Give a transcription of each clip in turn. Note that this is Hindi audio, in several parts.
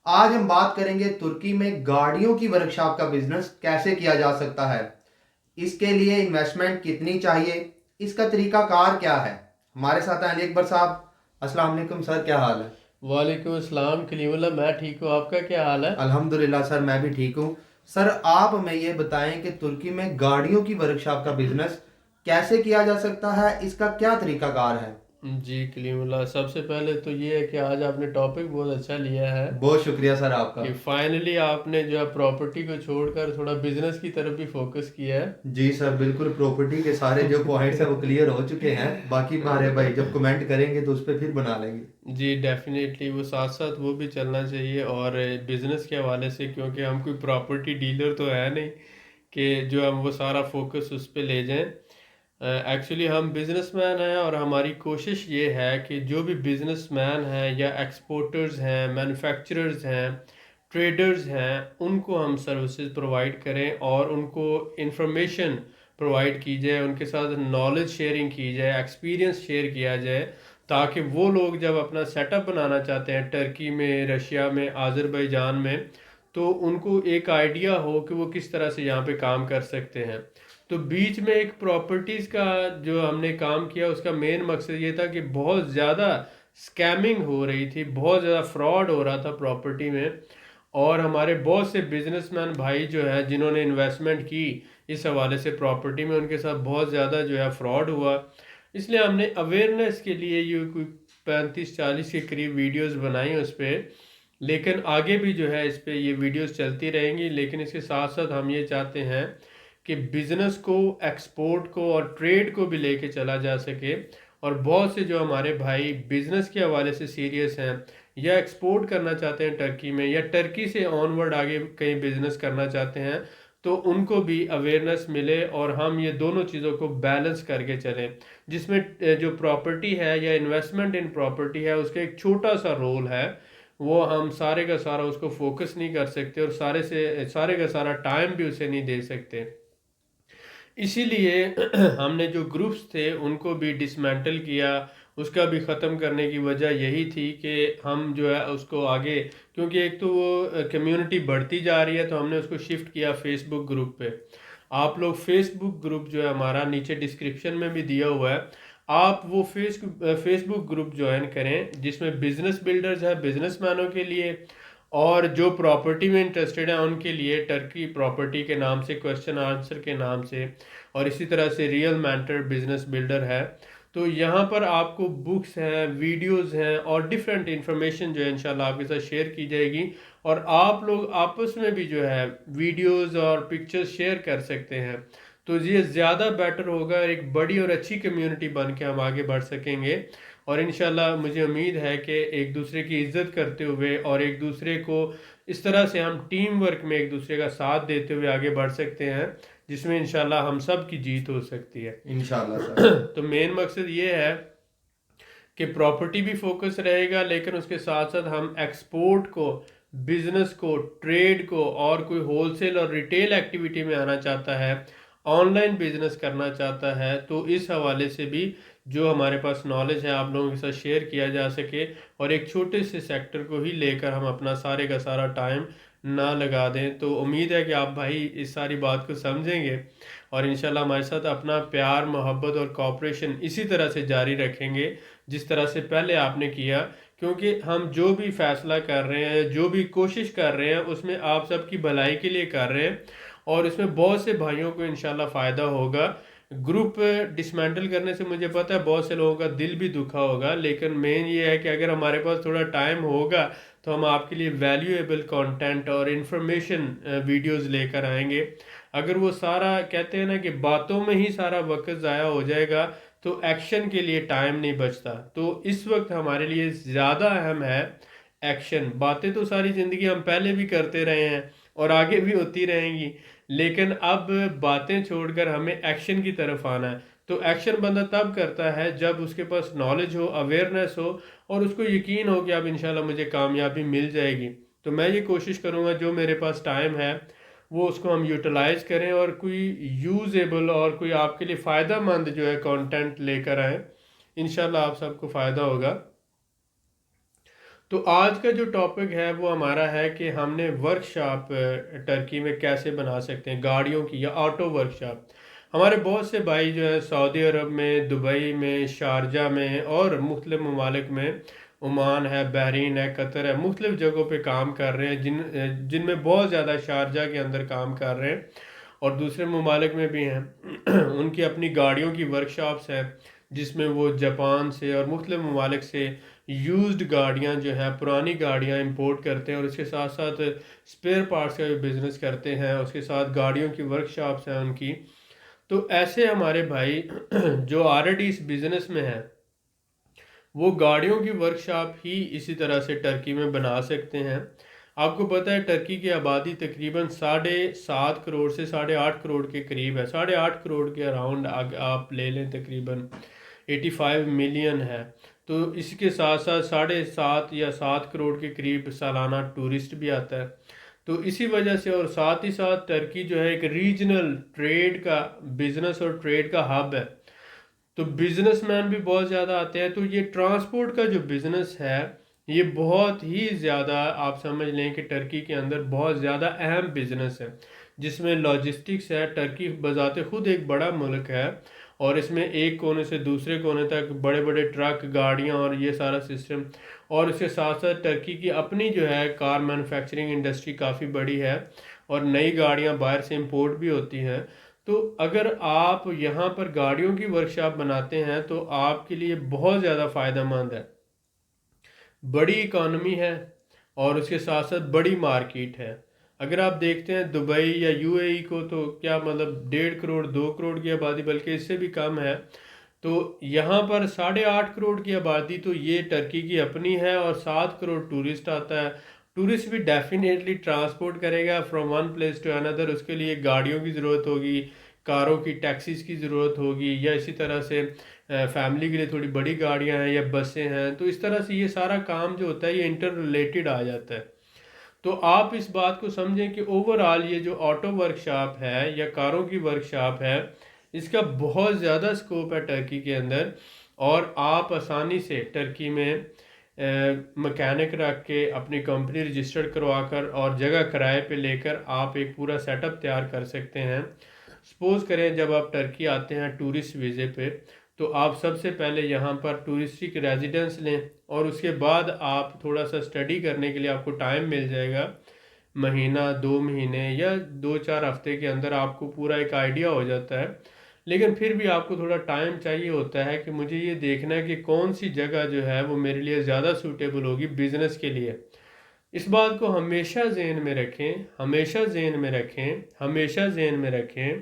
आज हम बात करेंगे तुर्की में गाड़ियों की वर्कशॉप का बिजनेस कैसे किया जा सकता है। इसके लिए इन्वेस्टमेंट कितनी चाहिए, इसका तरीकाकार क्या है। हमारे साथ हैं अली अकबर साहब। अस्सलाम वालेकुम सर, क्या हाल है? वालेकुम अस्सलाम कलीमुल्लाह। मैं ठीक हूँ, आपका क्या हाल है? अल्हम्दुलिल्लाह सर, मैं भी ठीक हूँ। सर आप हमें ये बताएं कि तुर्की में गाड़ियों की वर्कशॉप का बिजनेस कैसे किया जा सकता है, इसका क्या तरीकाकार है। जी कलीमुल्लाह, सबसे पहले तो ये है कि आज आपने टॉपिक बहुत अच्छा लिया है बहुत शुक्रिया सर आपका। कि फाइनली आपने जो है प्रॉपर्टी को छोड़कर थोड़ा बिजनेस की तरफ भी फोकस किया जी सर, बिल्कुल प्रॉपर्टी के सारे जो पॉइंट्स हैं वो क्लियर हो चुके हैं। बाकी हमारे भाई जब है। कमेंट करेंगे तो उस पर फिर बना लेंगे। जी डेफिनेटली, वो साथ साथ वो भी चलना चाहिए और बिजनेस के हवाले से, क्योंकि हम कोई प्रॉपर्टी डीलर तो है नहीं कि जो हम वो सारा फोकस उस पर ले जाएं। एक्चुअली हम बिजनेसमैन हैं और हमारी कोशिश ये है कि जो भी बिजनेसमैन हैं या एक्सपोर्टर्स हैं, मैन्युफैक्चरर्स हैं, ट्रेडर्स हैं, उनको हम सर्विसेज प्रोवाइड करें और उनको इंफॉर्मेशन प्रोवाइड की जाए, उनके साथ नॉलेज शेयरिंग की जाए, एक्सपीरियंस शेयर किया जाए, ताकि वो लोग जब अपना सेटअप बनाना चाहते हैं टर्की में, रशिया में, आज़रबाईजान में, तो उनको एक आइडिया हो कि वो किस तरह से यहाँ पे काम कर सकते हैं। तो बीच में एक प्रॉपर्टीज़ का जो हमने काम किया, उसका मेन मकसद ये था कि बहुत ज़्यादा स्कैमिंग हो रही थी, बहुत ज़्यादा फ्रॉड हो रहा था प्रॉपर्टी में। और हमारे बहुत से बिजनेसमैन भाई जो है जिन्होंने इन्वेस्टमेंट की इस हवाले से प्रॉपर्टी में, उनके साथ बहुत ज़्यादा जो है फ्रॉड हुआ। इसलिए हमने अवेयरनेस के लिए ये कोई 35-40 के करीब वीडियोस बनाई उस पर। लेकिन आगे भी जो है इस पे ये वीडियोस चलती रहेंगी, लेकिन इसके साथ साथ हम ये चाहते हैं कि बिजनेस को, एक्सपोर्ट को और ट्रेड को भी लेके चला जा सके। और बहुत से जो हमारे भाई बिजनेस के हवाले से सीरियस हैं या एक्सपोर्ट करना चाहते हैं टर्की में, या टर्की से ऑनवर्ड आगे कहीं बिजनेस करना चाहते हैं, तो उनको भी अवेयरनेस मिले और हम ये दोनों चीज़ों को बैलेंस करके चलें। जिसमें जो प्रॉपर्टी है या इन्वेस्टमेंट इन प्रॉपर्टी है, उसका एक छोटा सा रोल है, वो हम सारे का सारा उसको फोकस नहीं कर सकते और सारे का सारा टाइम भी उसे नहीं दे सकते। इसीलिए हमने जो ग्रुप्स थे उनको भी डिसमेंटल किया। उसका भी ख़त्म करने की वजह यही थी कि हम जो है उसको आगे, क्योंकि एक तो वो कम्युनिटी बढ़ती जा रही है, तो हमने उसको शिफ्ट किया फेसबुक ग्रुप पे। आप लोग फेसबुक ग्रुप जो है हमारा नीचे डिस्क्रिप्शन में भी दिया हुआ है, आप वो फेसबुक ग्रुप ज्वाइन करें, जिसमें बिजनेस बिल्डर्स है बिजनेसमैनों के लिए, और जो प्रॉपर्टी में इंटरेस्टेड है उनके लिए टर्की प्रॉपर्टी के नाम से, क्वेश्चन आंसर के नाम से, और इसी तरह से रियल मेंटर बिजनेस बिल्डर है। तो यहाँ पर आपको बुक्स हैं, वीडियोस हैं और डिफरेंट इंफॉर्मेशन जो है इंशाल्लाह आपके साथ शेयर की जाएगी। और आप लोग आपस में भी जो है वीडियोस और पिक्चर्स शेयर कर सकते हैं, तो ये ज़्यादा बेटर होगा। एक बड़ी और अच्छी कम्युनिटी बन के हम आगे बढ़ सकेंगे। और इंशाल्लाह मुझे उम्मीद है कि एक दूसरे की इज्जत करते हुए और एक दूसरे को इस तरह से हम टीम वर्क में एक दूसरे का साथ देते हुए आगे बढ़ सकते हैं, जिसमें इंशाल्लाह हम सब की जीत हो सकती है। इंशाल्लाह सर। तो मेन मकसद ये है कि प्रॉपर्टी भी फोकस रहेगा, लेकिन उसके साथ साथ हम एक्सपोर्ट को, बिजनेस को, ट्रेड को, और कोई होलसेल और रिटेल एक्टिविटी में आना चाहता है, ऑनलाइन बिजनेस करना चाहता है, तो इस हवाले से भी जो हमारे पास नॉलेज है आप लोगों के साथ शेयर किया जा सके। और एक छोटे से सेक्टर को ही लेकर हम अपना सारे का सारा टाइम ना लगा दें। तो उम्मीद है कि आप भाई इस सारी बात को समझेंगे और इंशाल्लाह हमारे साथ अपना प्यार, मोहब्बत और कॉपरेशन इसी तरह से जारी रखेंगे जिस तरह से पहले आपने किया। क्योंकि हम जो भी फैसला कर रहे हैं, जो भी कोशिश कर रहे हैं, उसमें आप सबकी भलाई के लिए कर रहे हैं और इसमें बहुत से भाइयों को इंशाल्लाह फ़ायदा होगा। ग्रुप डिसमेंटल करने से मुझे पता है बहुत से लोगों का दिल भी दुखा होगा, लेकिन मेन ये है कि अगर हमारे पास थोड़ा टाइम होगा तो हम आपके लिए वैल्यूएबल कंटेंट और इन्फॉर्मेशन वीडियोस लेकर आएंगे। अगर वो सारा कहते हैं ना कि बातों में ही सारा वक्त ज़ाया हो जाएगा, तो एक्शन के लिए टाइम नहीं बचता। तो इस वक्त हमारे लिए ज़्यादा अहम है एक्शन। बातें तो सारी ज़िंदगी हम पहले भी करते रहे हैं और आगे भी होती रहेंगी, लेकिन अब बातें छोड़कर हमें एक्शन की तरफ आना है। तो एक्शन बंदा तब करता है जब उसके पास नॉलेज हो, अवेयरनेस हो और उसको यकीन हो कि अब इंशाल्लाह मुझे कामयाबी मिल जाएगी। तो मैं ये कोशिश करूँगा जो मेरे पास टाइम है वो उसको हम यूटिलाइज करें और कोई यूजेबल और कोई आपके लिए फ़ायदा मंद जो है कंटेंट लेकर आए। इंशाल्लाह आप सबको फ़ायदा होगा। तो आज का जो टॉपिक है वो हमारा है कि हमने वर्कशॉप टर्की में कैसे बना सकते हैं, गाड़ियों की या ऑटो वर्कशॉप। हमारे बहुत से भाई जो है सऊदी अरब में, दुबई में, शारजा में और मुख्तलिफ ममालिक में, ओमान है, बहरीन है, कतर है, मुख्तलिफ जगहों पे काम कर रहे हैं, जिनमें बहुत ज़्यादा शारजा के अंदर काम कर रहे हैं और दूसरे ममालिक में भी हैं। उनकी अपनी गाड़ियों की वर्कशॉप्स हैं जिसमें वो जापान से और मुख्तलिफ ममालिक से यूज्ड गाड़ियाँ जो है, पुरानी गाड़ियाँ इंपोर्ट करते हैं और उसके साथ साथ स्पेयर पार्ट्स का भी बिज़नेस करते हैं, उसके साथ गाड़ियों की वर्कशॉप्स हैं उनकी। तो ऐसे हमारे भाई जो ऑलरेडी इस बिज़नेस में हैं, वो गाड़ियों की वर्कशॉप ही इसी तरह से टर्की में बना सकते हैं। आपको पता है टर्की की आबादी तकरीबन 7.5 करोड़ से 8.5 करोड़ के करीब है। 8.5 करोड़ के अराउंड आप ले लें, तकरीबन 85 मिलियन है। तो इसके साथ साथ 7.5 या 7 करोड़ के करीब सालाना टूरिस्ट भी आता है। तो इसी वजह से और साथ ही साथ टर्की जो है एक रीजनल ट्रेड का, बिजनेस और ट्रेड का हब है। तो बिजनेसमैन भी बहुत ज़्यादा आते हैं। तो ये ट्रांसपोर्ट का जो बिज़नेस है ये बहुत ही ज़्यादा, आप समझ लें कि टर्की के अंदर बहुत ज़्यादा अहम बिजनेस है, जिसमें लॉजिस्टिक्स है। टर्की बजाते खुद एक बड़ा मुल्क है और इसमें एक कोने से दूसरे कोने तक बड़े बड़े ट्रक, गाड़ियाँ और ये सारा सिस्टम। और इसके साथ साथ टर्की की अपनी जो है कार मैन्युफैक्चरिंग इंडस्ट्री काफ़ी बड़ी है और नई गाड़ियाँ बाहर से इंपोर्ट भी होती हैं। तो अगर आप यहाँ पर गाड़ियों की वर्कशॉप बनाते हैं तो आपके लिए बहुत ज़्यादा फ़ायदेमंद है। बड़ी इकॉनमी है और उसके साथ साथ बड़ी मार्केट है। अगर आप देखते हैं दुबई या यूएई को, तो क्या मतलब 1.5 करोड़ 2 करोड़ की आबादी, बल्कि इससे भी कम है। तो यहाँ पर 8.5 करोड़ की आबादी तो ये टर्की की अपनी है और 7 करोड़ टूरिस्ट आता है। टूरिस्ट भी डेफिनेटली ट्रांसपोर्ट करेगा from one place to another. उसके लिए गाड़ियों की ज़रूरत होगी, कारों की, टैक्सीज की ज़रूरत होगी, या इसी तरह से फैमिली के लिए थोड़ी बड़ी गाड़ियाँ हैं या बसें हैं। तो इस तरह से ये सारा काम जो होता है ये इंटर रिलेटेड आ जाता है। तो आप इस बात को समझें कि ओवरऑल ये जो ऑटो वर्कशॉप है या कारों की वर्कशॉप है, इसका बहुत ज़्यादा स्कोप है टर्की के अंदर। और आप आसानी से टर्की में मैकेनिक रख के अपनी कंपनी रजिस्टर्ड करवाकर और जगह किराए पे लेकर आप एक पूरा सेटअप तैयार कर सकते हैं। सपोज़ करें जब आप टर्की आते हैं टूरिस्ट वीज़े पे, तो आप सबसे पहले यहाँ पर टूरिस्टिक रेजिडेंस लें और उसके बाद आप थोड़ा सा स्टडी करने के लिए आपको टाइम मिल जाएगा। महीना, 2 महीने या 2-4 हफ्ते के अंदर आपको पूरा एक आइडिया हो जाता है। लेकिन फिर भी आपको थोड़ा टाइम चाहिए होता है कि मुझे ये देखना है कि कौन सी जगह जो है वो मेरे लिए ज़्यादा सूटेबल होगी बिज़नेस के लिए। इस बात को हमेशा जहन में रखें, हमेशा जहन में रखें, हमेशा जहन में रखें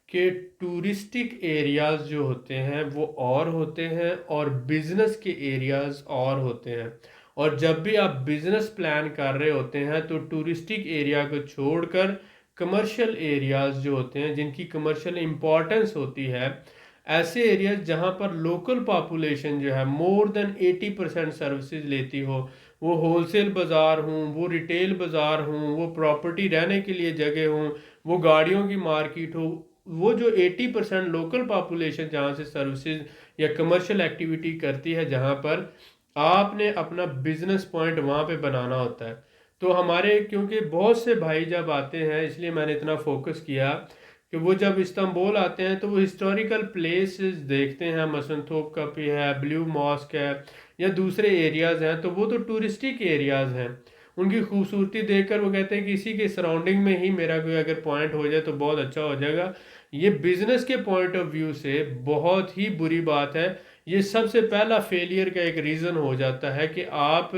कि टूरिस्टिक एरियाज़ जो होते हैं वो और होते हैं और बिजनेस के एरियाज़ और होते हैं। और जब भी आप बिजनेस प्लान कर रहे होते हैं तो टूरिस्टिक एरिया को छोड़कर कमर्शियल एरियाज़ जो होते हैं, जिनकी कमर्शियल इम्पोर्टेंस होती है, ऐसे एरियाज जहाँ पर लोकल पॉपुलेशन जो है मोर देन 80% सर्विसेज लेती हो, वो होलसेल बाज़ार हूँ, वो रिटेल बाज़ार हूँ, वो प्रॉपर्टी रहने के लिए जगह हूँ, वो गाड़ियों की मार्केट हो, वो जो 80% लोकल पॉपुलेशन जहाँ से सर्विसेज या कमर्शियल एक्टिविटी करती है, जहाँ पर आपने अपना बिजनेस पॉइंट वहाँ पे बनाना होता है। तो हमारे, क्योंकि बहुत से भाई जब आते हैं, इसलिए मैंने इतना फोकस किया कि वो जब इस्तांबुल आते हैं तो वो हिस्टोरिकल प्लेसेस देखते हैं, मसलन तोपकापी है, ब्लू मॉस्क है या दूसरे एरियाज़ हैं, तो वो तो टूरिस्टिक एरियाज़ हैं। उनकी खूबसूरती देखकर वो कहते हैं कि इसी के सराउंडिंग में ही मेरा कोई अगर पॉइंट हो जाए तो बहुत अच्छा हो जाएगा। ये बिजनेस के पॉइंट ऑफ व्यू से बहुत ही बुरी बात है। ये सबसे पहला फेलियर का एक रीज़न हो जाता है कि आप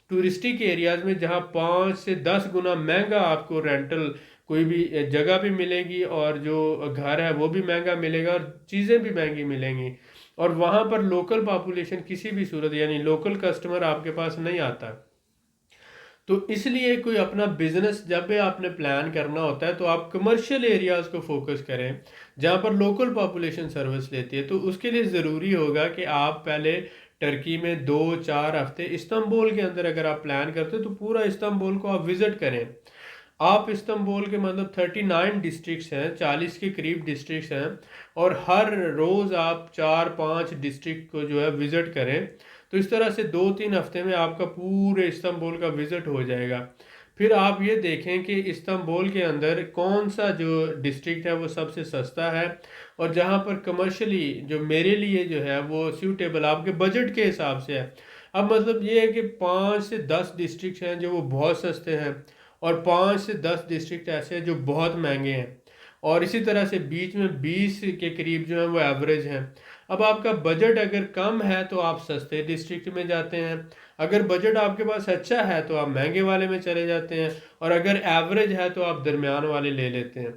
टूरिस्टिक एरियाज़ में जहाँ 5 से 10 गुना महंगा आपको रेंटल कोई भी जगह भी मिलेगी और जो घर है वो भी महंगा मिलेगा और चीज़ें भी महंगी मिलेंगी, और वहाँ पर लोकल पॉपुलेशन किसी भी सूरत, यानी लोकल कस्टमर आपके पास नहीं आता। तो इसलिए कोई अपना बिजनेस जब भी आपने प्लान करना होता है तो आप कमर्शियल एरियाज़ को फोकस करें जहाँ पर लोकल पॉपुलेशन सर्विस लेती है। तो उसके लिए ज़रूरी होगा कि आप पहले टर्की में 2-4 हफ्ते इस्तांबुल के अंदर अगर आप प्लान करते हो तो पूरा इस्तांबुल को आप विज़िट करें। आप इस्तांबुल के मतलब 39 डिस्ट्रिक्ट्स हैं, 40 के करीब डिस्ट्रिक्ट्स हैं, और हर रोज़ आप 4-5 डिस्ट्रिक्ट को जो है विज़िट करें। तो इस तरह से 2-3 हफ्ते में आपका पूरे इस्तांबुल का विज़िट हो जाएगा। फिर आप ये देखें कि इस्तांबुल के अंदर कौन सा जो डिस्ट्रिक्ट है वो सबसे सस्ता है, और जहाँ पर कमर्शियली जो मेरे लिए जो है वो सूटेबल आपके बजट के हिसाब से है। अब मतलब ये है कि 5 से 10 डिस्ट्रिक्ट हैं जो वो बहुत सस्ते हैं, और 5 से 10 डिस्ट्रिक्ट ऐसे हैं जो बहुत महंगे हैं, और इसी तरह से बीच में 20 के करीब जो है वो एवरेज हैं। अब आपका बजट अगर कम है तो आप सस्ते डिस्ट्रिक्ट में जाते हैं, अगर बजट आपके पास अच्छा है तो आप महंगे वाले में चले जाते हैं, और अगर एवरेज है तो आप दरमियान वाले ले लेते हैं।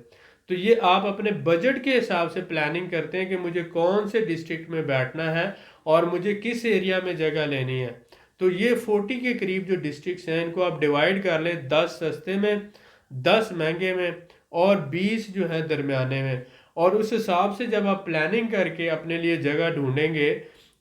तो ये आप अपने बजट के हिसाब से प्लानिंग करते हैं कि मुझे कौन से डिस्ट्रिक्ट में बैठना है और मुझे किस एरिया में जगह लेनी है। तो ये 40 के करीब जो डिस्ट्रिक्ट्स हैं इनको आप डिवाइड कर लें, 10 सस्ते में, 10 महंगे में, और 20 जो है दरमियाने में। और उस हिसाब से जब आप प्लानिंग करके अपने लिए जगह ढूंढेंगे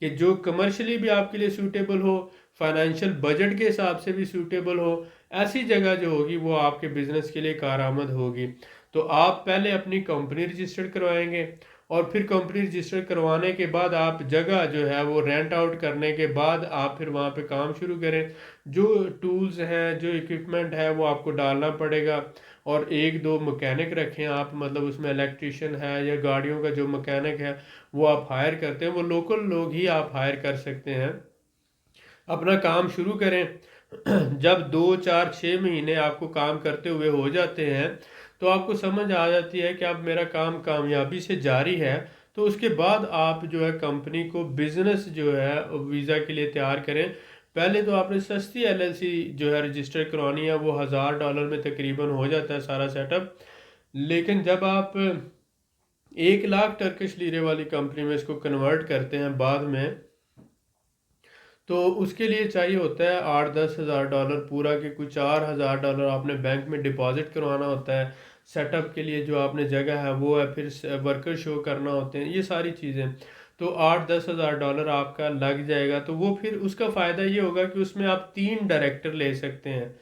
कि जो कमर्शियली भी आपके लिए सूटेबल हो, फाइनेंशियल बजट के हिसाब से भी सूटेबल हो, ऐसी जगह जो होगी वो आपके बिजनेस के लिए कारआमद होगी। तो आप पहले अपनी कंपनी रजिस्टर्ड करवाएंगे, और फिर कंपनी रजिस्टर करवाने के बाद आप जगह जो है वो रेंट आउट करने के बाद आप फिर वहाँ पे काम शुरू करें। जो टूल्स हैं, जो इक्विपमेंट है वो आपको डालना पड़ेगा, और 1-2 मैकेनिक रखें आप, मतलब उसमें इलेक्ट्रिशियन है या गाड़ियों का जो मैकेनिक है वो आप हायर करते हैं, वो लोकल लोग ही आप हायर कर सकते हैं। अपना काम शुरू करें। जब 2-4-6 महीने आपको काम करते हुए हो जाते हैं तो आपको समझ आ जाती है कि अब मेरा काम कामयाबी से जारी है, तो उसके बाद आप जो है कंपनी को बिजनेस जो है वीज़ा के लिए तैयार करें। पहले तो आपने सस्ती एलएलसी जो है रजिस्टर करवानी है, वो $1000 में तकरीबन हो जाता है सारा सेटअप। लेकिन जब आप 1 लाख टर्किश लीरे वाली कंपनी में इसको कन्वर्ट करते हैं बाद में, तो उसके लिए चाहिए होता है 8-10 हज़ार डॉलर पूरा, के कुछ $4000 आपने बैंक में डिपॉजिट करवाना होता है। सेटअप के लिए जो आपने जगह है वो है, फिर वर्कर शो करना होते हैं, ये सारी चीज़ें। तो 8-10 हज़ार डॉलर आपका लग जाएगा। तो वो फिर उसका फ़ायदा ये होगा कि उसमें आप 3 डायरेक्टर ले सकते हैं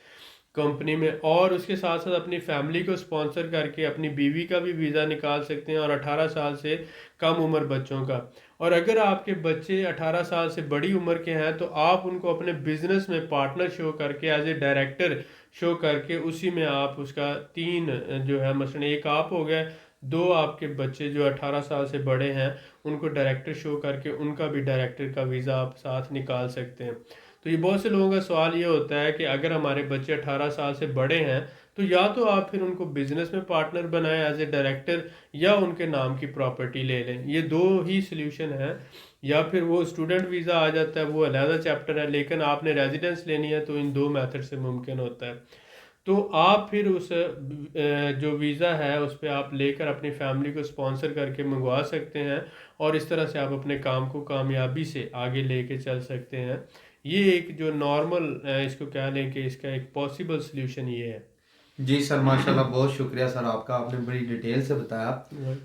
कंपनी में, और उसके साथ साथ अपनी फैमिली को स्पॉन्सर करके अपनी बीवी का भी वीज़ा निकाल सकते हैं, और 18 साल से कम उम्र बच्चों का। और अगर आपके बच्चे 18 साल से बड़ी उम्र के हैं तो आप उनको अपने बिजनेस में पार्टनर शो करके, एज ए डायरेक्टर शो करके, उसी में आप उसका 3 जो है, मसलन एक आप हो गए, 2 आपके बच्चे जो 18 साल से बड़े हैं उनको डायरेक्टर शो करके उनका भी डायरेक्टर का वीज़ा आप साथ निकाल सकते हैं। तो ये बहुत से लोगों का सवाल ये होता है कि अगर हमारे बच्चे 18 साल से बड़े हैं तो या तो आप फिर उनको बिजनेस में पार्टनर बनाएं एज ए डायरेक्टर, या उनके नाम की प्रॉपर्टी ले लें। ये 2 ही सोल्यूशन है। या फिर वो स्टूडेंट वीज़ा आ जाता है, वो अलहदा चैप्टर है, लेकिन आपने रेजिडेंस लेनी है तो इन 2 मेथड से मुमकिन होता है। तो आप फिर उस जो वीज़ा है उस पर आप लेकर अपनी फैमिली को स्पॉन्सर करके मंगवा सकते हैं, और इस तरह से आप अपने काम को कामयाबी से आगे लेके चल सकते हैं। ये एक जो नॉर्मल इसको कह लें कि इसका एक पॉसिबल सल्यूशन ये है। जी सर, माशाल्लाह, बहुत शुक्रिया सर आपका, आपने बड़ी डिटेल से बताया।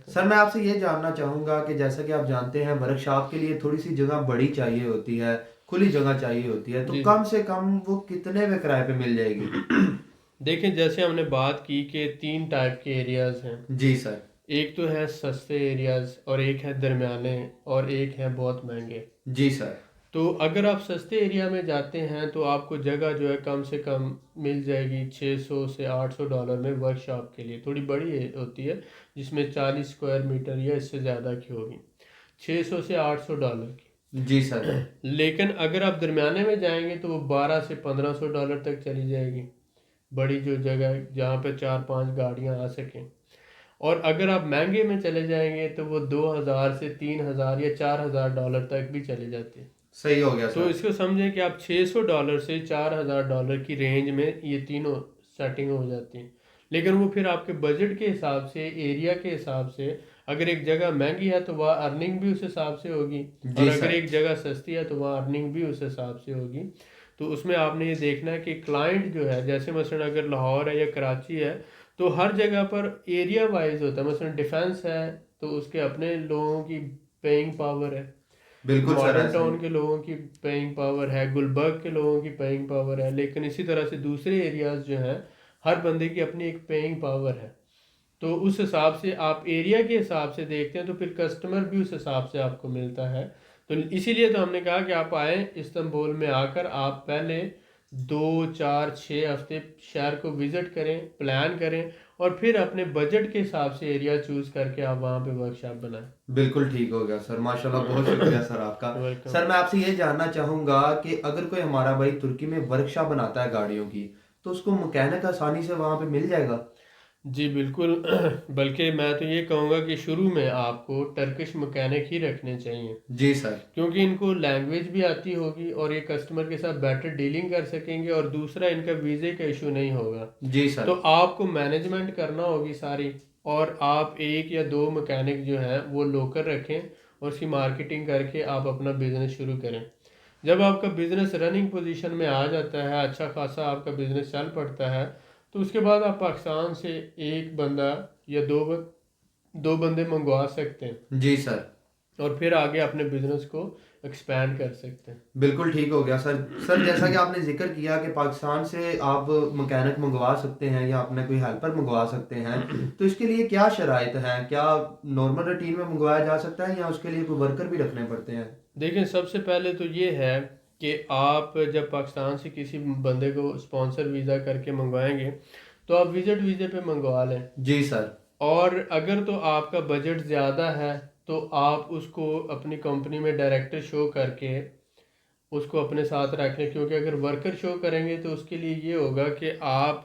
सर मैं आपसे ये जानना चाहूँगा कि जैसा कि आप जानते हैं वर्कशॉप के लिए थोड़ी सी जगह बड़ी चाहिए होती है, खुली जगह चाहिए होती है, तो जी कम से कम वो कितने में किराए पे मिल जाएगी? देखें, जैसे हमने बात की कि 3 टाइप के एरियाज़ हैं। जी सर। एक तो है सस्ते एरियाज़, और एक है दरमियाने, और एक है बहुत महंगे। जी सर। तो अगर आप सस्ते एरिया में जाते हैं तो आपको जगह जो है कम से कम मिल जाएगी $600 से $800 में, वर्कशॉप के लिए थोड़ी बड़ी होती है, जिसमें 40 स्क्वायर मीटर या इससे ज़्यादा की होगी, $600 से $800 की। जी सर। लेकिन अगर आप दरमियाने में जाएंगे तो वो $1200 से $1500 तक चली जाएगी, बड़ी जो जगह जहाँ पे 4-5 गाड़ियाँ आ सकें। और अगर आप महंगे में चले जाएंगे तो वो 2000 से 3000 या $4000 तक भी चले जाते हैं। सही हो गया तो सर। इसको समझें कि आप $600 से $4000 की रेंज में ये तीनों सेटिंग हो जाती हैं। लेकिन वो फिर आपके बजट के हिसाब से, एरिया के हिसाब से, अगर एक जगह महंगी है तो वहाँ अर्निंग भी उस हिसाब से होगी, और जी अगर सर। एक जगह सस्ती है तो वहाँ अर्निंग भी उस हिसाब से होगी। तो उसमें आपने ये देखना है कि क्लाइंट जो है, जैसे मसलन अगर लाहौर है या कराची है तो हर जगह पर एरिया वाइज होता है। मसलन डिफेंस है तो उसके अपने लोगों की पेइंग पावर है, बिल्कुल सर, मॉडर्न ऐसा ही। टाउन के लोगों की पेइंग पावर है, गुलबर्ग के लोगों की पेइंग पावर है, लेकिन इसी तरह से दूसरे एरियाज जो हैं हर बंदे की अपनी एक पेइंग पावर है। तो उस हिसाब से आप एरिया के हिसाब से देखते हैं तो फिर कस्टमर भी उस हिसाब से आपको मिलता है। तो इसीलिए तो हमने कहा कि आप आए इस्तांबुल में, आकर आप पहले 2 4 6 हफ्ते शहर को विज़िट करें, प्लान करें, और फिर अपने बजट के हिसाब से एरिया चूज़ करके आप वहाँ पे वर्कशॉप बनाएं। बिल्कुल ठीक हो गया सर, माशाल्लाह, बहुत शुक्रिया सर आपका। वेलकम। सर मैं आपसे ये जानना चाहूँगा कि अगर कोई हमारा भाई तुर्की में वर्कशॉप बनाता है गाड़ियों की, तो उसको मैकेनिक आसानी से वहाँ पे मिल जाएगा? जी बिल्कुल। बल्कि मैं तो ये कहूँगा कि शुरू में आपको टर्किश मैकेनिक ही रखने चाहिए, जी सर। क्योंकि इनको लैंग्वेज भी आती होगी और ये कस्टमर के साथ बेटर डीलिंग कर सकेंगे, और दूसरा इनका वीज़े का इशू नहीं होगा। जी तो सर। आपको मैनेजमेंट करना होगी सारी, और आप 1 या 2 मैकेनिक जो हैं वो लोकल रखें, और उसकी मार्केटिंग करके आप अपना बिजनेस शुरू करें। जब आपका बिजनेस रनिंग पोजीशन में आ जाता है, अच्छा खासा आपका बिजनेस चल पड़ता है, तो उसके बाद आप पाकिस्तान से एक बंदा या दो बंदे मंगवा सकते हैं, जी सर। और फिर आगे अपने बिजनेस को एक्सपैंड कर सकते हैं। बिल्कुल ठीक हो गया सर। सर जैसा कि आपने जिक्र किया कि पाकिस्तान से आप मैकेनिक मंगवा सकते हैं या अपने कोई हेल्पर मंगवा सकते हैं, तो इसके लिए क्या शराइत हैं? क्या नॉर्मल रूटीन में मंगवाया जा सकता है या उसके लिए कोई वर्कर भी रखने पड़ते हैं? देखिए, सबसे पहले तो ये है कि आप जब पाकिस्तान से किसी बंदे को स्पॉन्सर वीज़ा करके मंगवाएंगे, तो आप विजिट वीज़े पे मंगवा लें। जी सर। और अगर तो आपका बजट ज़्यादा है, तो आप उसको अपनी कंपनी में डायरेक्टर शो करके उसको अपने साथ रख लें, क्योंकि अगर वर्कर शो करेंगे तो उसके लिए ये होगा कि आप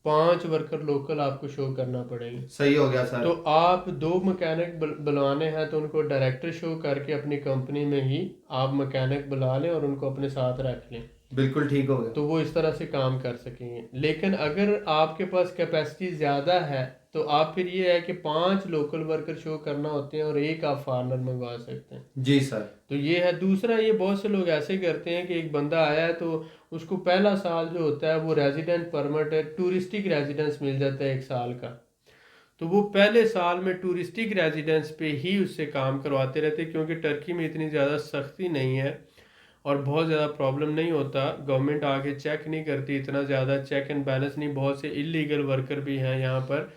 5 वर्कर लोकल आपको शो करना पड़ेंगे। सही हो गया तो सर। आप 2 मैकेनिक बुलवाने हैं, तो उनको डायरेक्टर शो करके अपनी कंपनी में ही आप मैकेनिक बुला लें और उनको अपने साथ रख लें, बिल्कुल ठीक हो गया। तो वो इस तरह से काम कर सकेंगे। लेकिन अगर आपके पास कैपेसिटी ज़्यादा है, तो आप फिर ये है कि 5 लोकल वर्कर शो करना होते हैं और एक आप फार्मर मंगवा सकते हैं। जी सर। तो ये है। दूसरा, ये बहुत से लोग ऐसे करते हैं कि एक बंदा आया है तो उसको पहला साल जो होता है वो रेजिडेंट परमिट है, टूरिस्टिक रेजिडेंस मिल जाता है 1 साल का, तो वो पहले साल में टूरिस्टिक रेजिडेंस पे ही उससे काम करवाते रहते, क्योंकि टर्की में इतनी ज़्यादा सख्ती नहीं है और बहुत ज़्यादा प्रॉब्लम नहीं होता, गवर्नमेंट आगे चेक नहीं करती, इतना ज़्यादा चेक एंड बैलेंस नहीं, बहुत से इलीगल वर्कर भी हैं यहाँ पर।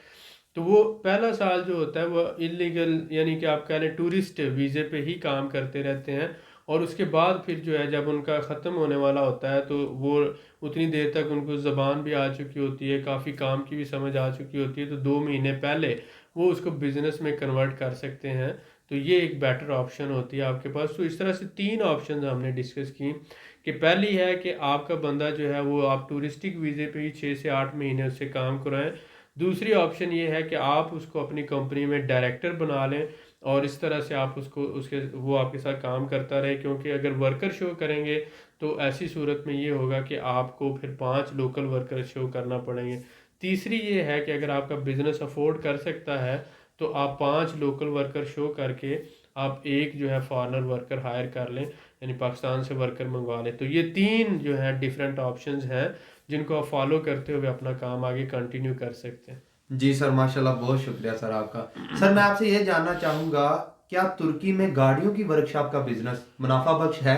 तो वो पहला साल जो होता है वो इलीगल, यानी कि आप कह लें टूरिस्ट वीज़े पे ही काम करते रहते हैं, और उसके बाद फिर जो है जब उनका ख़त्म होने वाला होता है, तो वो उतनी देर तक उनको ज़बान भी आ चुकी होती है, काफ़ी काम की भी समझ आ चुकी होती है, तो 2 महीने पहले वो उसको बिज़नेस में कन्वर्ट कर सकते हैं। तो ये एक बेटर ऑप्शन होती है आपके पास। तो इस तरह से 3 ऑप्शन हमने डिस्कस की, कि पहली है कि आपका बंदा जो है वो आप टूरिस्टिक वीज़े पे ही 6 से 8 महीने उससे काम कराएं। दूसरी ऑप्शन ये है कि आप उसको अपनी कंपनी में डायरेक्टर बना लें, और इस तरह से आप उसको उसके वो आपके साथ काम करता रहे, क्योंकि अगर वर्कर शो करेंगे तो ऐसी सूरत में ये होगा कि आपको फिर 5 लोकल वर्कर शो करना पड़ेंगे। तीसरी ये है कि अगर आपका बिजनेस अफोर्ड कर सकता है, तो आप 5 लोकल वर्कर शो करके आप एक जो है फॉरेनर वर्कर हायर कर लें, यानी पाकिस्तान से वर्कर मंगवा लें। तो ये 3 जो है डिफरेंट ऑप्शंस हैं जिनको आप फॉलो करते हुए अपना काम आगे कंटिन्यू कर सकते हैं। जी सर, माशाल्लाह, बहुत शुक्रिया सर आपका। सर मैं आपसे ये जानना चाहूँगा, क्या तुर्की में गाड़ियों की वर्कशॉप का बिजनेस मुनाफा बख्श है?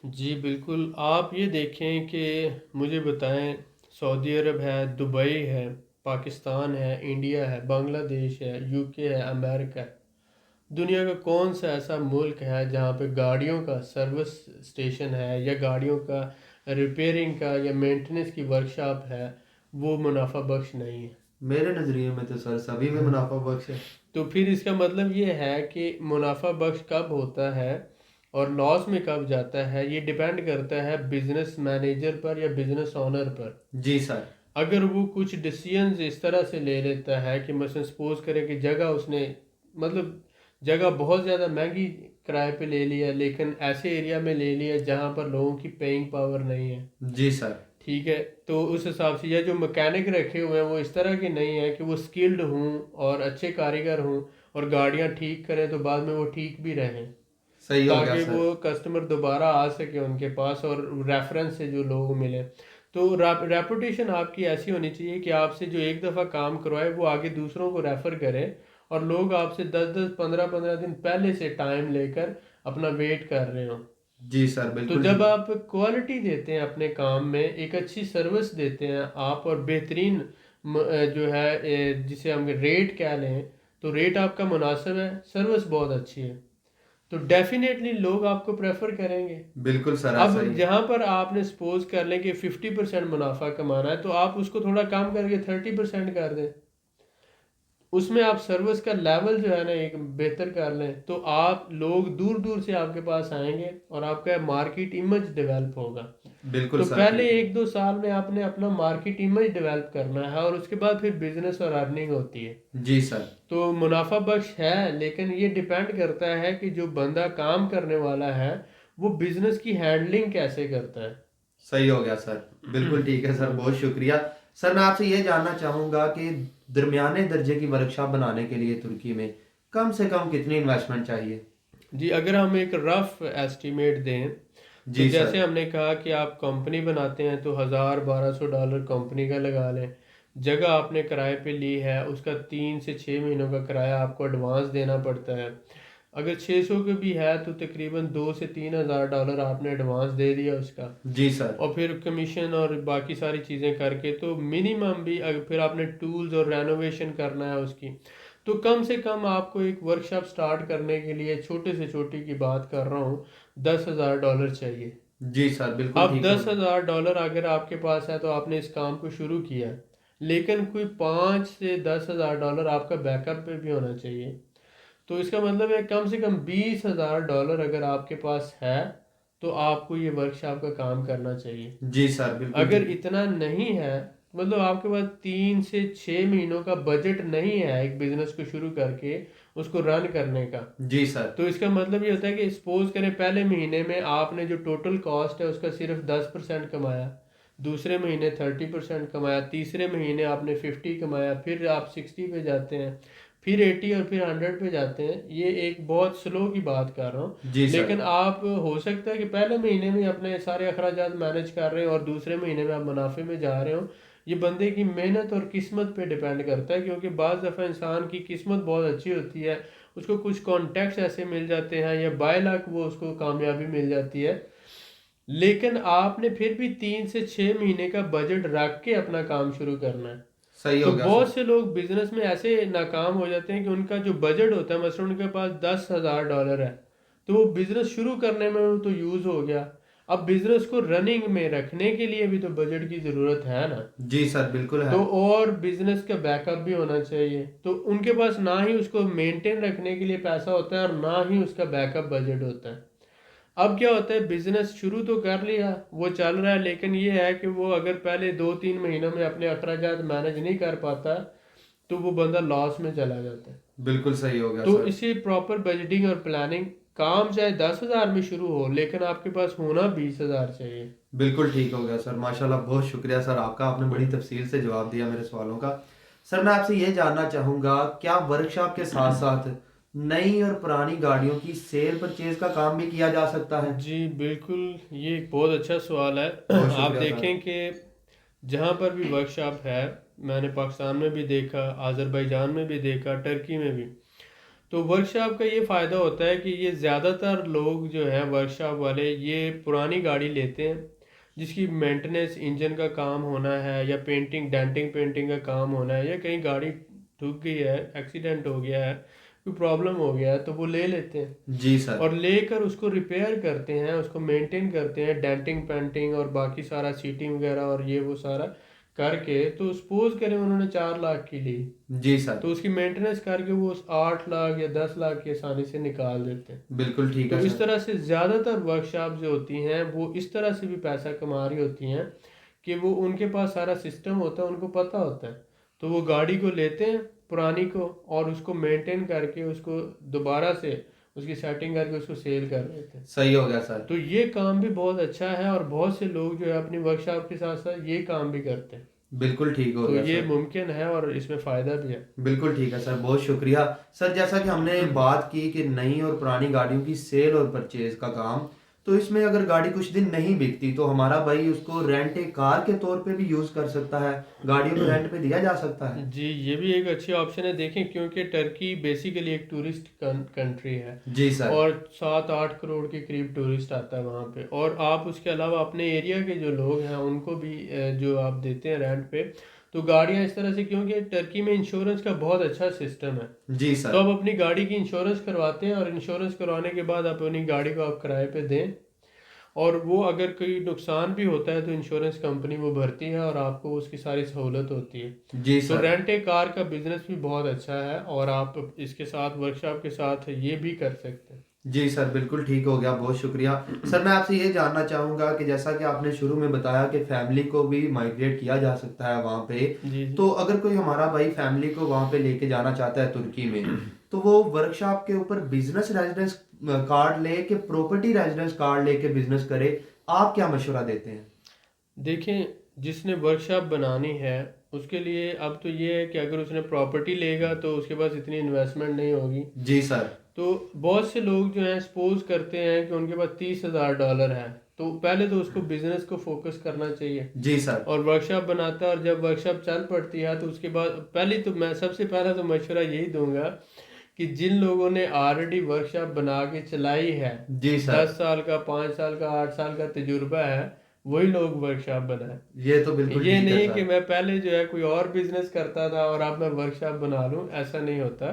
जी बिल्कुल। आप ये देखें कि मुझे बताएं, सऊदी अरब है, दुबई है, पाकिस्तान है, इंडिया है, बांग्लादेश है, यूके है, अमेरिका है, दुनिया का कौन सा ऐसा मुल्क है जहाँ पे गाड़ियों का सर्विस स्टेशन है, या गाड़ियों का रिपेयरिंग का या मेंटेनेंस की वर्कशॉप है, वो मुनाफा बख्श नहीं है? मेरे नज़रिए में तो सर सभी में मुनाफा बख्श है। तो फिर इसका मतलब ये है कि मुनाफा बख्श कब होता है और लॉस में कब जाता है, ये डिपेंड करता है बिजनेस मैनेजर पर या बिजनेस ओनर पर। जी सर। अगर वो कुछ डिसीजंस इस तरह से ले लेता है कि मसलन सपोज करें कि जगह उसने, मतलब जगह बहुत ज़्यादा महंगी किराए पे ले लिया, लेकिन ऐसे एरिया में ले लिया जहाँ पर लोगों की पेइंग पावर नहीं है, जी सर। ठीक है, तो उस हिसाब से, या जो मैकेनिक रखे हुए हैं वो इस तरह के नहीं है कि वो स्किल्ड हों और अच्छे कारीगर हों और गाड़ियाँ ठीक करें तो बाद में वो ठीक भी रहें, सही हो गया ताकि सर। वो कस्टमर दोबारा आ सके उनके पास और रेफरेंस से जो लोग मिले। तो रेपुटेशन आपकी ऐसी होनी चाहिए कि आपसे जो एक दफ़ा काम करवाए वो आगे दूसरों को रेफ़र करे, और लोग आपसे 10 10 15 15 दिन पहले से टाइम लेकर अपना वेट कर रहे हो। जी सर, तो बिल्कुल जब ठीक। आप क्वालिटी देते हैं अपने काम में, एक अच्छी सर्विस देते हैं आप, और बेहतरीन जो है जिसे हम रेट कह लें, तो रेट आपका मुनासिब है, सर्विस बहुत अच्छी है, तो डेफिनेटली लोग आपको प्रेफर करेंगे। बिल्कुल सर, अब ऐसा ही। जहाँ पर आपने सपोज कर लें कि 50% मुनाफा कमाना है, तो आप उसको थोड़ा कम करके 30% कर दें, उसमें आप सर्विस का लेवल जो है ना एक बेहतर कर लें, तो आप लोग दूर दूर से आपके पास आएंगे और आपका मार्केट इमेज डेवलप होगा। बिल्कुल तो सर, पहले बिल्कुल। 1-2 साल में आपने अपना मार्केट इमेज डेवलप करना है और उसके बाद फिर बिजनेस और अर्निंग होती है। जी सर। तो मुनाफा बख्श है, लेकिन ये डिपेंड करता है कि जो बंदा काम करने वाला है वो बिजनेस की हैंडलिंग कैसे करता है। सही हो गया सर। बिल्कुल ठीक है सर, बहुत शुक्रिया। सर मैं आपसे ये जानना चाहूँगा कि दरमियाने दर्जे की वर्कशॉप बनाने के लिए तुर्की में कम से कम कितनी इन्वेस्टमेंट चाहिए? जी, अगर हम एक रफ एस्टिमेट दें, तो जी जैसे सर। हमने कहा कि आप कंपनी बनाते हैं तो $1000-1200 कंपनी का लगा लें। जगह आपने किराए पे ली है, उसका 3 से 6 महीनों का किराया आपको एडवांस देना पड़ता है। अगर 600 की भी है तो तकरीबन $2 से 3 हज़ार आपने एडवांस दे दिया उसका, जी सर। और फिर कमीशन और बाकी सारी चीज़ें करके तो मिनिमम भी, अगर फिर आपने टूल्स और रेनोवेशन करना है उसकी, तो कम से कम आपको एक वर्कशॉप स्टार्ट करने के लिए, छोटे से छोटी की बात कर रहा हूँ, $10,000 चाहिए। जी सर, बिल्कुल अब ठीक दस हो। हजार डॉलर अगर आपके पास है तो आपने इस काम को शुरू किया, लेकिन कोई $5 से 10 हज़ार आपका बैकअप पे भी होना चाहिए। तो इसका मतलब है कम से कम $20,000 अगर आपके पास है तो आपको ये वर्कशॉप का काम करना चाहिए। जी सर, बिल्कुल अगर ठीक। इतना नहीं है, मतलब आपके पास 3 से 6 महीनों का बजट नहीं है एक बिजनेस को शुरू करके उसको रन करने का, जी सर। तो इसका मतलब ये होता है कि सपोज करें पहले महीने में आपने जो टोटल कॉस्ट है उसका सिर्फ 10% कमाया, दूसरे महीने 30% कमाया, तीसरे महीने आपने 50 कमाया, फिर आप 60 पे जाते हैं, फिर 80 और फिर 100 पे जाते हैं। ये एक बहुत स्लो की बात कर रहा हूँ, जी सर। लेकिन आप हो सकता है कि पहले महीने में अपने सारे अखराजात मैनेज कर रहे हो और दूसरे महीने में आप मुनाफे में जा रहे हो। ये बंदे की मेहनत और किस्मत पे डिपेंड करता है, क्योंकि बाज़ दफ़ा इंसान की किस्मत बहुत अच्छी होती है, उसको कुछ कॉन्टेक्ट्स ऐसे मिल जाते हैं या बाय लक वो उसको कामयाबी मिल जाती है, लेकिन आपने फिर भी 3 से 6 महीने का बजट रख के अपना काम शुरू करना है। सही तो हो गया बहुत सर। से लोग बिजनेस में ऐसे नाकाम हो जाते हैं कि उनका जो बजट होता है, मसलन उनके पास $10,000 है, तो वो बिजनेस शुरू करने में वो तो यूज हो गया। अब बिजनेस को रनिंग में रखने के लिए भी तो बजट की जरूरत है ना। जी सर, बिल्कुल है। तो और बिजनेस का बैकअप भी होना चाहिए, तो उनके पास ना ही उसको मेंटेन रखने के लिए पैसा होता है और ना ही उसका बैकअप बजट होता है। अब क्या होता है, बिजनेस शुरू तो कर लिया, वो चल रहा है, लेकिन ये है कि वो अगर पहले 2-3 महीनों में अपने अखराजात मैनेज नहीं कर पाता तो वो बंदा लॉस में चला जाता है। बिल्कुल सही हो गया तो सर। इसी प्रॉपर बजटिंग और प्लानिंग, काम चाहे 10,000 में शुरू हो लेकिन आपके पास होना 20,000 चाहिए। बिल्कुल ठीक हो गया सर, माशाल्लाह, बहुत शुक्रिया सर आपका, आपने बड़ी तफसील से जवाब दिया मेरे सवालों का। सर मैं आपसे ये जानना चाहूँगा, क्या वर्कशॉप के साथ साथ नई और पुरानी गाड़ियों की सेल परचेज का काम भी किया जा सकता है? जी बिल्कुल, ये एक बहुत अच्छा सवाल है। बहुत आप शुक्रिया सर। देखें कि जहाँ पर भी वर्कशॉप है, मैंने पाकिस्तान में भी देखा, आज़रबाईजान में भी देखा, टर्की में भी, तो वर्कशॉप का ये फ़ायदा होता है कि ये ज़्यादातर लोग जो हैं वर्कशॉप वाले, ये पुरानी गाड़ी लेते हैं जिसकी मेंटेनेंस, इंजन का काम होना है या पेंटिंग, डेंटिंग पेंटिंग का काम होना है, या कहीं गाड़ी ठुक गई है, एक्सीडेंट हो गया है, कोई प्रॉब्लम हो गया है, तो वो ले लेते हैं जी सर। और लेकर उसको रिपेयर करते हैं, उसको मेंटेन करते हैं, डेंटिंग पेंटिंग और बाकी सारा सीटिंग वगैरह और ये वो सारा करके। तो सपोज करें उन्होंने 4 लाख की ली, जी सर। तो उसकी मेंटेनेंस करके वो उस 8 लाख या 10 लाख की आसानी से निकाल देते हैं। बिल्कुल ठीक तो है इस सर। तरह से ज़्यादातर वर्कशॉप जो होती हैं वो इस तरह से भी पैसा कमा रही होती हैं कि वो उनके पास सारा सिस्टम होता है, उनको पता होता है, तो वो गाड़ी को लेते हैं पुरानी को और उसको मेंटेन करके उसको दोबारा से उसकी सेटिंग करके उसको सेल कर देते हैं। सही हो गया सर। तो ये काम भी बहुत अच्छा है और बहुत से लोग जो है अपनी वर्कशॉप के साथ साथ ये काम भी करते हैं। बिल्कुल ठीक हो तो गया ये सर। मुमकिन है और इसमें फ़ायदा भी है। बिल्कुल ठीक है सर, बहुत शुक्रिया। सर जैसा कि हमने बात की कि नई और पुरानी गाड़ियों की सेल और परचेज का काम, तो इसमें अगर गाड़ी कुछ दिन नहीं बिकती तो हमारा भाई उसको रेंट ए कार के तौर पे भी यूज़ कर सकता है, गाड़ियों को रेंट पे दिया जा सकता है? जी, ये भी एक अच्छी ऑप्शन है। देखें, क्योंकि टर्की बेसिकली एक टूरिस्ट कंट्री है जी सर। और 7-8 करोड़ के करीब टूरिस्ट आता है वहाँ पे, और आप उसके अलावा अपने एरिया के जो लोग हैं उनको भी जो आप देते हैं रेंट पे, तो गाड़ियाँ इस तरह से, क्योंकि टर्की में इंश्योरेंस का बहुत अच्छा सिस्टम है, जी तो सर। आप अपनी गाड़ी की इंश्योरेंस करवाते हैं और इंश्योरेंस करवाने के बाद आप अपनी गाड़ी को आप किराए पे दें, और वो अगर कोई नुकसान भी होता है तो इंश्योरेंस कंपनी वो भरती है और आपको उसकी सारी सहूलत होती है। जी तो सर। रेंट ए कार का बिजनेस भी बहुत अच्छा है, और आप इसके साथ वर्कशॉप के साथ ये भी कर सकते हैं। जी सर, बिल्कुल ठीक हो गया, बहुत शुक्रिया। सर मैं आपसे ये जानना चाहूँगा कि जैसा कि आपने शुरू में बताया कि फैमिली को भी माइग्रेट किया जा सकता है वहाँ पे, जी जी। तो अगर कोई हमारा भाई फैमिली को वहाँ पे लेके जाना चाहता है तुर्की में, तो वो वर्कशॉप के ऊपर बिजनेस रेजिडेंस कार्ड ले के प्रॉपर्टी रेजिडेंस कार्ड लेके बिजनेस करे, आप क्या मशवरा देते हैं? देखें, जिसने वर्कशॉप बनानी है उसके लिए अब तो ये है कि अगर उसने प्रॉपर्टी लेगा तो उसके पास इतनी इन्वेस्टमेंट नहीं होगी। जी सर। तो बहुत से लोग जो हैं सपोज करते हैं कि उनके पास $30,000 है, तो पहले तो उसको बिजनेस को फोकस करना चाहिए जी सर। और वर्कशॉप बनाता है, और जब वर्कशॉप चल पड़ती है तो उसके बाद पहले तो मैं सबसे पहला तो मशवरा यही दूंगा कि जिन लोगों ने ऑलरेडी वर्कशॉप बना के चलाई है, जी सर। 10 साल का, 5 साल का, 8 साल का तजुर्बा है, वही लोग वर्कशॉप बनाए। ये तो बिल्कुल ये ठीक है नहीं कि सर। मैं पहले जो है कोई और बिजनेस करता था और अब मैं वर्कशॉप बना लूं, ऐसा नहीं होता,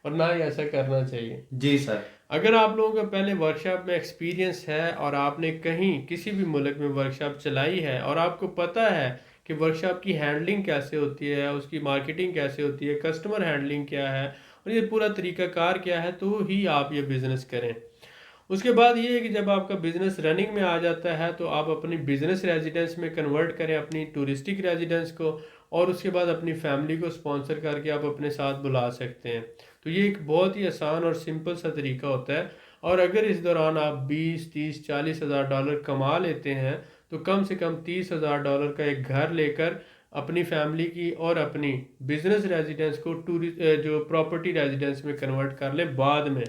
और ना ही ऐसा करना चाहिए। जी सर। अगर आप लोगों का पहले वर्कशॉप में एक्सपीरियंस है और आपने कहीं किसी भी मुल्क में वर्कशॉप चलाई है और आपको पता है कि वर्कशॉप की हैंडलिंग कैसे होती है, उसकी मार्केटिंग कैसे होती है, कस्टमर हैंडलिंग क्या है, और ये पूरा तरीकाकार क्या है, तो ही आप ये बिज़नेस करें। उसके बाद ये है कि जब आपका बिजनेस रनिंग में आ जाता है तो आप अपनी बिजनेस रेजिडेंस में कन्वर्ट करें अपनी टूरिस्टिक रेजिडेंस को, और उसके बाद अपनी फैमिली को स्पॉन्सर करके आप अपने साथ बुला सकते हैं। तो ये एक बहुत ही आसान और सिंपल सा तरीका होता है, और अगर इस दौरान आप 20, 30, 40 हज़ार डॉलर कमा लेते हैं तो कम से कम $30,000 का एक घर लेकर अपनी फैमिली की और अपनी बिजनेस रेजिडेंस को टूरिस्ट जो प्रॉपर्टी रेजिडेंस में कन्वर्ट कर लें बाद में,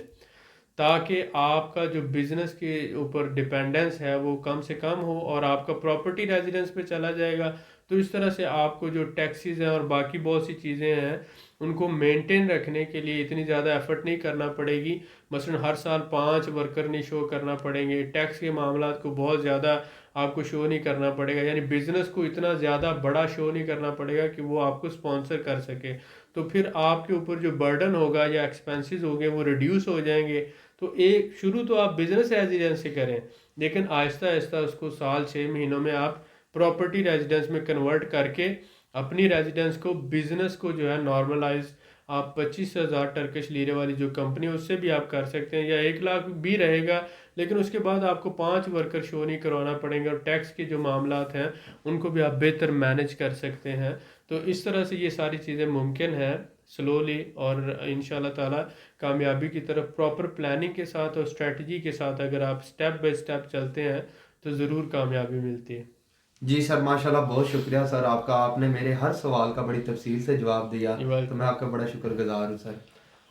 ताकि आपका जो बिजनेस के ऊपर डिपेंडेंस है वो कम से कम हो और आपका प्रॉपर्टी रेजिडेंस पे चला जाएगा। तो इस तरह से आपको जो टैक्सेस हैं और बाकी बहुत सी चीज़ें हैं उनको मेंटेन रखने के लिए इतनी ज़्यादा एफर्ट नहीं करना पड़ेगी। मसलन हर साल 5 वर्कर नहीं शो करना पड़ेंगे, टैक्स के मामला को बहुत ज़्यादा आपको शो नहीं करना पड़ेगा, यानी बिजनेस को इतना ज़्यादा बड़ा शो नहीं करना पड़ेगा कि वो आपको स्पॉन्सर कर सके। तो फिर आपके ऊपर जो बर्डन होगा या एक्सपेंसेस होंगे वो रिड्यूस हो जाएंगे। तो एक शुरू तो आप बिजनेस रेजिडेंस से करें, लेकिन आहिस्ता आहिस्ता उसको साल 6 महीनों में आप प्रॉपर्टी रेजिडेंस में कन्वर्ट करके अपनी रेजिडेंस को, बिजनेस को जो है नॉर्मलाइज, आप 25,000 टर्किश लीरे वाली जो कंपनी है उससे भी आप कर सकते हैं, या 1 लाख भी रहेगा, लेकिन उसके बाद आपको 5 वर्कर शो नहीं करवाना पड़ेंगे, और टैक्स के जो मामलात हैं उनको भी आप बेहतर मैनेज कर सकते हैं। तो इस तरह से ये सारी चीज़ें मुमकिन है स्लोली, और इंशाल्लाह ताला कामयाबी की तरफ प्रॉपर प्लानिंग के साथ और स्ट्रेटजी के साथ अगर आप स्टेप बाय स्टेप चलते हैं तो ज़रूर कामयाबी मिलती है। जी सर, माशाल्लाह, बहुत शुक्रिया सर आपका, आपने मेरे हर सवाल का बड़ी तफसील से जवाब दिया, यू तो मैं वेलकम। आपका बड़ा शुक्रगुजार हूँ सर।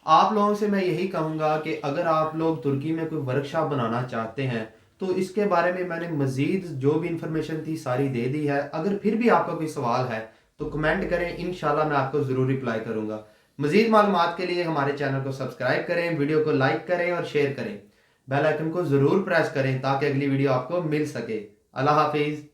आप लोगों से मैं यही कहूँगा कि अगर आप लोग तुर्की में कोई वर्कशॉप बनाना चाहते हैं तो इसके बारे में मैंने मज़ीद जो भी इंफॉर्मेशन थी सारी दे दी है। अगर फिर भी आपका कोई सवाल है तो कमेंट करें, इंशाल्लाह मैं आपको ज़रूर रिप्लाई करूँगा। मज़ीद मालूमात के लिए हमारे चैनल को सब्सक्राइब करें, वीडियो को लाइक करें और शेयर करें, बेल आइकन को ज़रूर प्रेस करें ताकि अगली वीडियो आपको मिल सके। अल्लाह हाफिज़।